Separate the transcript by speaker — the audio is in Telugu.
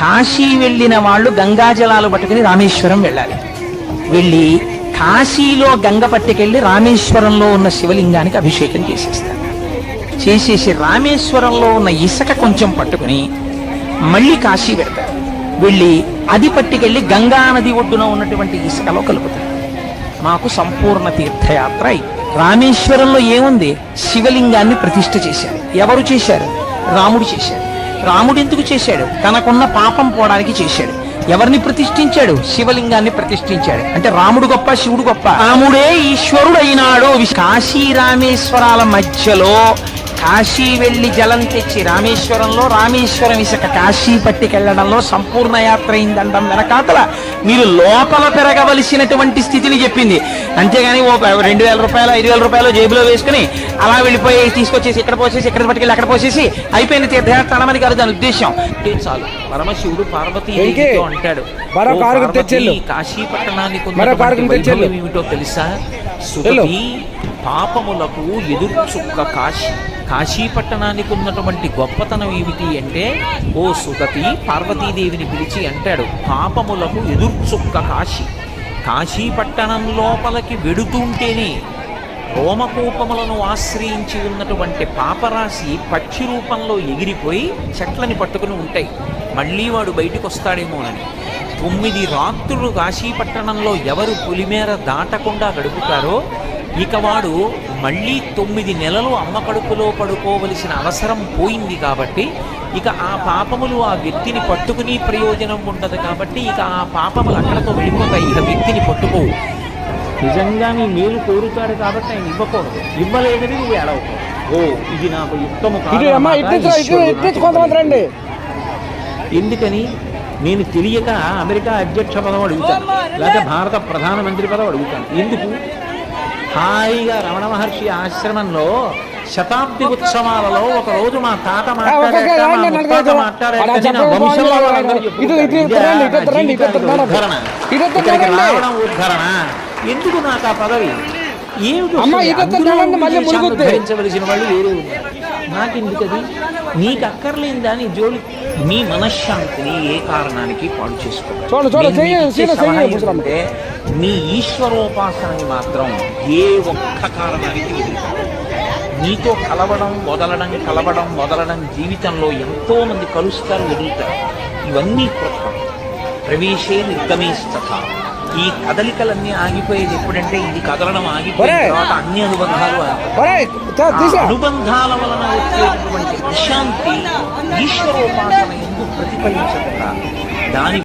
Speaker 1: కాశీ వెళ్ళిన వాళ్ళు గంగాజలాలు పట్టుకుని రామేశ్వరం వెళ్ళాలి. వెళ్ళి కాశీలో గంగ పట్టుకెళ్ళి రామేశ్వరంలో ఉన్న శివలింగానికి అభిషేకం చేసేస్తారు. చేసేసి రామేశ్వరంలో ఉన్న ఇసుక కొంచెం పట్టుకుని మళ్ళీ కాశీ పెడతారు. వెళ్ళి అది పట్టుకెళ్ళి గంగా నది ఒడ్డున ఉన్నటువంటి ఇసుకలో కలుపుతారు. మాకు సంపూర్ణ తీర్థయాత్ర అయింది. రామేశ్వరంలో ఏముంది? శివలింగాన్ని ప్రతిష్ఠ చేశారు. ఎవరు చేశారు? రాముడు చేశాడు. రాముడు ఎందుకు చేశాడు? తనకున్న పాపం పోవడానికి చేశాడు. ఎవరిని ప్రతిష్ఠించాడు? శివలింగాన్ని ప్రతిష్ఠించాడు. అంటే రాముడు గొప్ప, శివుడు గొప్ప? రాముడే ఈశ్వరుడు అయినాడు. కాశీ రామేశ్వరాల మధ్యలో కాశీ వెళ్ళి జలం తెచ్చి రామేశ్వరంలో, రామేశ్వరం ఇసుక కాశీ పట్టికెళ్లడంలో సంపూర్ణ యాత్ర అయిందండం వెనకాతల మీరు లోపల పెరగవలసినటువంటి స్థితిని చెప్పింది. అంతేగాని ఓ 2,000 రూపాయలు 5,000 రూపాయలు జేబులో వేసుకుని అలా వెళ్ళిపోయి తీసుకొచ్చేసి ఇక్కడ పోసేసి ఇక్కడ పట్టుకెళ్ళి అక్కడ పోసేసి అయిపోయిన తీర్థయాత్ర అని కాదు దాని ఉద్దేశం. చాలు పరమశివుడు పార్వతీ అంటాడు, కాశీ పట్టణానికి ఏమిటో తెలుసా? సుతీ పాపములకు ఎదురు చుక్క కాశీ. కాశీ పట్టణానికి ఉన్నటువంటి గొప్పతనం ఏమిటి అంటే, ఓ సుతతి పార్వతీదేవిని పిలిచి అంటాడు, పాపములకు ఎదుర్చుక్క కాశీ. కాశీ పట్టణం లోపలికి వెడుతుంటేనే రోమకూపములను ఆశ్రయించి ఉన్నటువంటి పాపరాశి పక్షి రూపంలో ఎగిరిపోయి చెట్లని పట్టుకుని ఉంటాయి. మళ్ళీ వాడు బయటకు వస్తాడేమోనని 9 రాత్రులు కాశీ పట్టణంలో ఎవరు పులిమేర దాటకుండా గడుపుతారో ఇక వాడు మళ్ళీ 9 నెలలు అమ్మ కడుపులో పడుకోవలసిన అవసరం పోయింది. కాబట్టి ఇక ఆ పాపములు ఆ వ్యక్తిని పట్టుకుని ప్రయోజనం ఉండదు. కాబట్టి ఇక ఆ పాపములు అక్కడతో వెళ్ళిపోతాయి. ఇక వ్యక్తిని పట్టుకోవు. నిజంగా నీ మేలు కోరుతాడు కాబట్టి ఆయన ఇవ్వకూడదు. ఇవ్వలేదని నువ్వు ఏడవకూడదు. ఓ ఇది నాకు యుక్తము కాదు. ఎందుకని నేను తెలియక అమెరికా అధ్యక్ష పదం అడుగుతాను, లేకపోతే భారత ప్రధానమంత్రి పదం అడుగుతాను. ఎందుకు? హాయిగా రమణ మహర్షి ఆశ్రమంలో శతాబ్ది ఉత్సవాలలో ఒక రోజు మా తాత మాట్లాడాక రావడం ఉద్ధరణ. ఎందుకు నాకు ఆ పదవి? ధరించవలసిన వాళ్ళు వేరే నాకెందుకది? నీకు అక్కర్లేని దాని జోలి నీ మనశ్శాంతిని ఏ కారణానికి పాడు చేసుకోవాలి. నీ ఈశ్వరోపాసనని మాత్రం ఏ ఒక్క కారణానికి ఎదుర్కోవాలి. నీతో కలవడం వదలడం జీవితంలో ఎంతో మంది కలుస్తారు, వదులుతారు. ఇవన్నీ కృతం. ప్రవేశే నిర్గమేస్తథ. ఈ కదలికలన్నీ ఆగిపోయేది ఎప్పుడంటే ఇది కదలడం ఆగిపోయిన తర్వాత అన్ని అనుబంధాల వలన వచ్చేటటువంటి ప్రశాంతి ఈశ్వరోపాసన ఎందుకు ప్రతిఫలించకుండా దాని